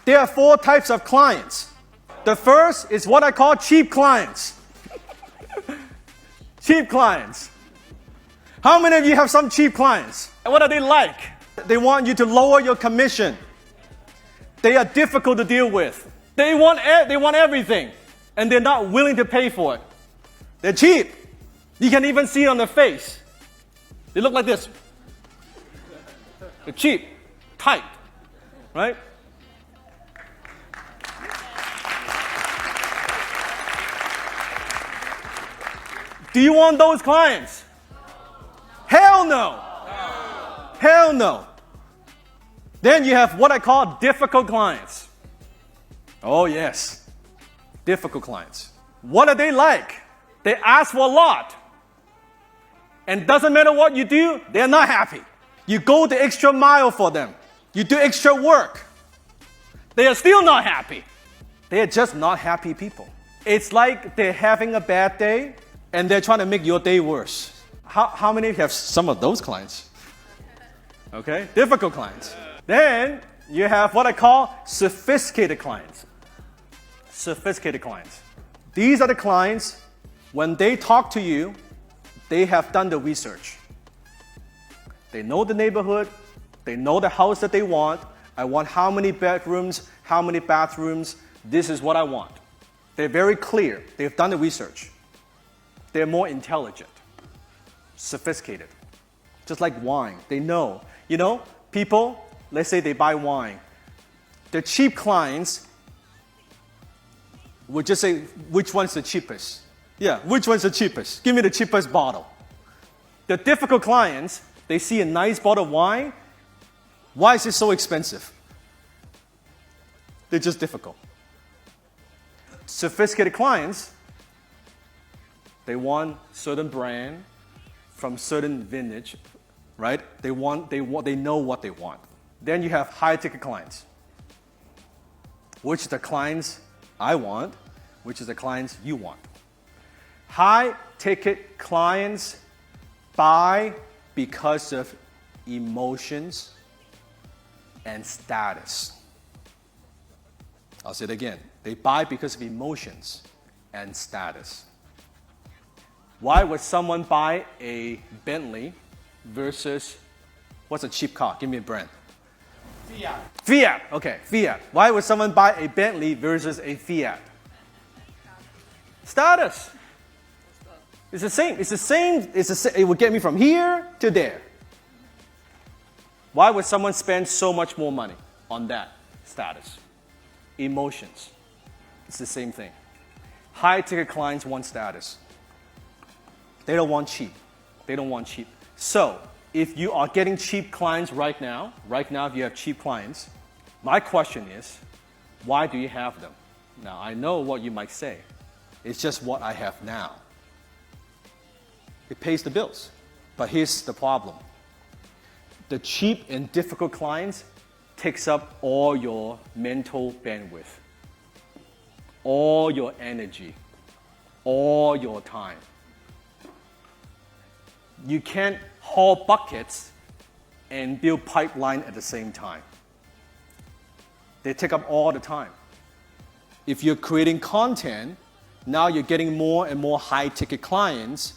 There are 4 types of clients. The first is what I call cheap clients. Cheap clients. How many of you have some cheap clients? And what are they like? They want you to lower your commission. They are difficult to deal with. They want everything, and they're not willing to pay for it. They're cheap. You can even see it on their face. They look like this. They're cheap, tight, right? Do you want those clients? Hell no. Hell no. Then you have what I call difficult clients. Oh yes, difficult clients. What are they like? They ask for a lot. And doesn't matter what you do, they're not happy. You go the extra mile for them. You do extra work. They are still not happy. They are just not happy people. It's like they're having a bad day and they're trying to make your day worse. How many have some of those clients? Okay, difficult clients. Then you have what I call sophisticated clients. Sophisticated clients. These are the clients, when they talk to you, they have done the research. They know the neighborhood, they know the house that they want. I want how many bedrooms, how many bathrooms, this is what I want. They're very clear, they've done the research. They're more intelligent, sophisticated. Just like wine, they know. You know, people, let's say they buy wine. The cheap clients would just say, which one's the cheapest? Yeah, which one's the cheapest? Give me the cheapest bottle. The difficult clients, they see a nice bottle of wine. Why is it so expensive? They're just difficult. Sophisticated clients, they want certain brand from certain vintage, right? They know what they want. Then you have high-ticket clients, which are the clients I want, which is the clients you want. High-ticket clients buy because of emotions and status. I'll say it again. They buy because of emotions and status. Why would someone buy a Bentley versus, what's a cheap car? Give me a brand. Fiat. Fiat, okay, Fiat. Why would someone buy a Bentley versus a Fiat? Status. It's the same. It would get me from here to there. Why would someone spend so much more money on that? Status. Emotions. It's the same thing. High-ticket clients want status. They don't want cheap. They don't want cheap. So, if you are getting cheap clients right now if you have cheap clients, my question is, why do you have them? Now, I know what you might say. It's just what I have now. It pays the bills. But here's the problem. The cheap and difficult clients takes up all your mental bandwidth, all your energy, all your time. You can't haul buckets and build pipeline at the same time. They take up all the time. If you're creating content, now you're getting more and more high-ticket clients.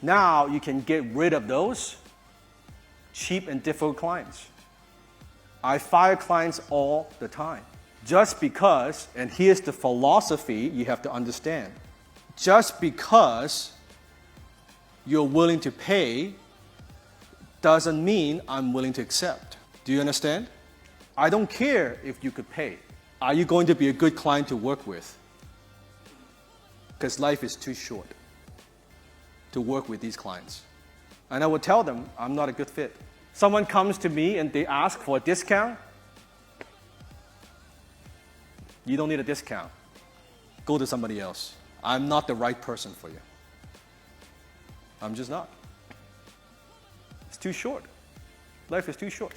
Now you can get rid of those cheap and difficult clients. I fire clients all the time. Just because, and here's the philosophy you have to understand, just because you're willing to pay doesn't mean I'm willing to accept. Do you understand? I don't care if you could pay. Are you going to be a good client to work with? Because life is too short to work with these clients. And I would tell them I'm not a good fit. Someone comes to me and they ask for a discount. You don't need a discount. Go to somebody else. I'm not the right person for you. I'm just not. It's too short. Life is too short.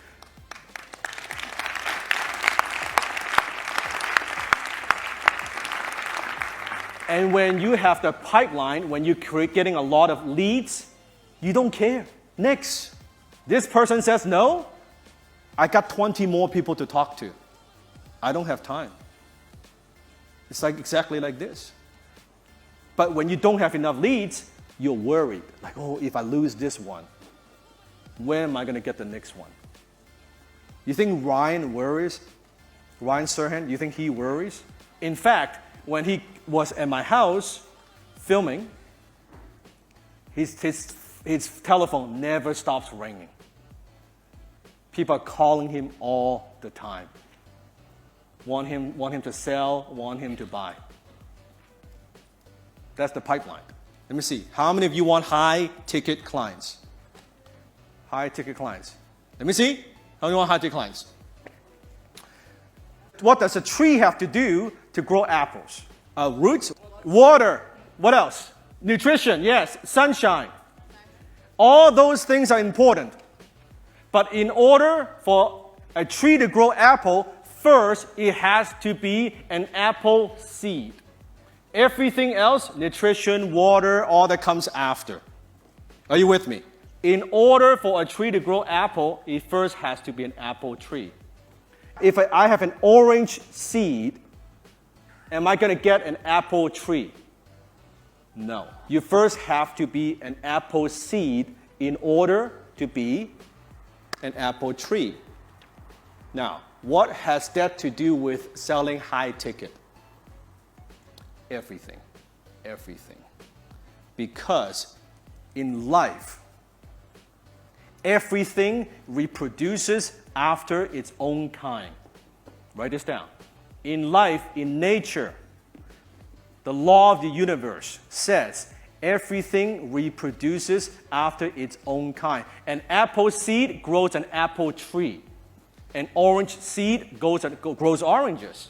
And when you have the pipeline, when you're getting a lot of leads, you don't care. Next. This person says no, I got 20 more people to talk to. I don't have time. It's like exactly like this. But when you don't have enough leads, you're worried. Like, oh, if I lose this one, when am I going to get the next one? You think Ryan worries? Ryan Serhant, you think he worries? In fact, when he was at my house filming, his telephone never stops ringing. People are calling him all the time. Want him to sell, want him to buy. That's the pipeline. Let me see. How many of you want high-ticket clients? High-ticket clients. Let me see. How many want high-ticket clients? What does a tree have to do to grow apples? Roots, water. What else? Nutrition, yes. Sunshine. All those things are important. But in order for a tree to grow apple, first it has to be an apple seed. Everything else, nutrition, water, all that comes after. Are you with me? In order for a tree to grow apple, it first has to be an apple tree. If I have an orange seed, am I going to get an apple tree? No. You first have to be an apple seed in order to be an apple tree. Now, what has that to do with selling high ticket? Everything. Everything. Because in life, everything reproduces after its own kind. Write this down. In life, in nature, the law of the universe says everything reproduces after its own kind. An apple seed grows an apple tree. An orange seed grows oranges.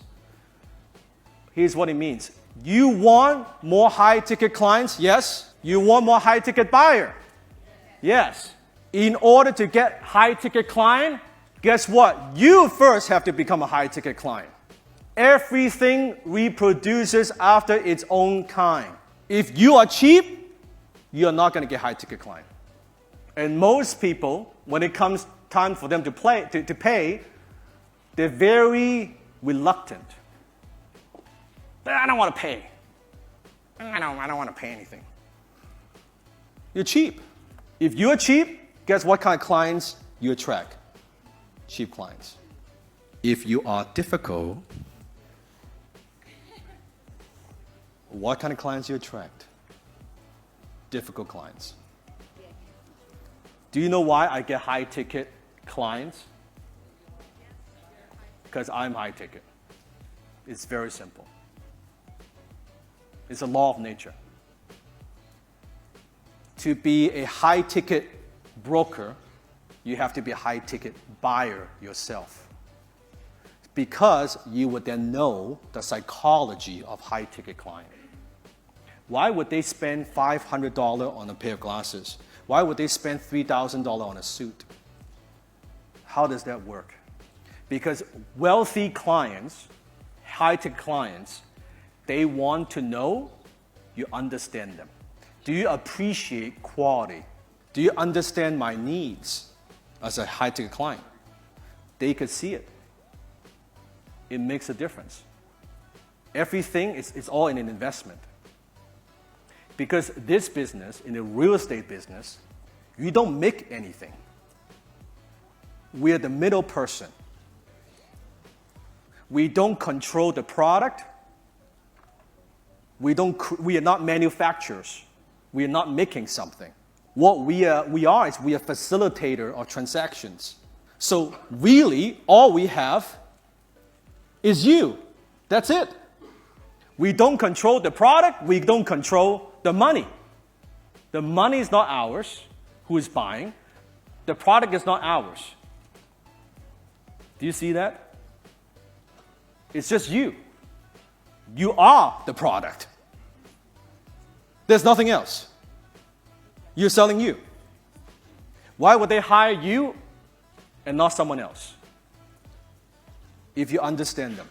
Here's what it means. You want more high-ticket clients? Yes. You want more high-ticket buyer? Yes. In order to get high-ticket client, guess what? You first have to become a high-ticket client. Everything reproduces after its own kind. If you are cheap, you are not going to get high-ticket client. And most people, when it comes time for them to pay, they're very reluctant. I don't want to pay. I don't want to pay anything. You're cheap. If you're cheap, guess what kind of clients you attract? Cheap clients. If you are difficult, what kind of clients you attract? Difficult clients. Do you know why I get high-ticket clients? Because I'm high-ticket. It's very simple. It's a law of nature. To be a high-ticket broker, you have to be a high-ticket buyer yourself. Because you would then know the psychology of high-ticket client. Why would they spend $500 on a pair of glasses? Why would they spend $3,000 on a suit? How does that work? Because wealthy clients, high-ticket clients, they want to know you understand them. Do you appreciate quality? Do you understand my needs as a high-ticket client? They could see it. It makes a difference. Everything is all in an investment. Because this business, in the real estate business, you don't make anything. We're the middle person. We don't control the product. We are not manufacturers. We are not making something. What we are is we are facilitator of transactions. So really, all we have is you. That's it. We don't control the product. We don't control the money. The money is not ours. Who is buying? The product is not ours. Do you see that? It's just you. You are the product. There's nothing else. You're selling you. Why would they hire you and not someone else? If you understand them.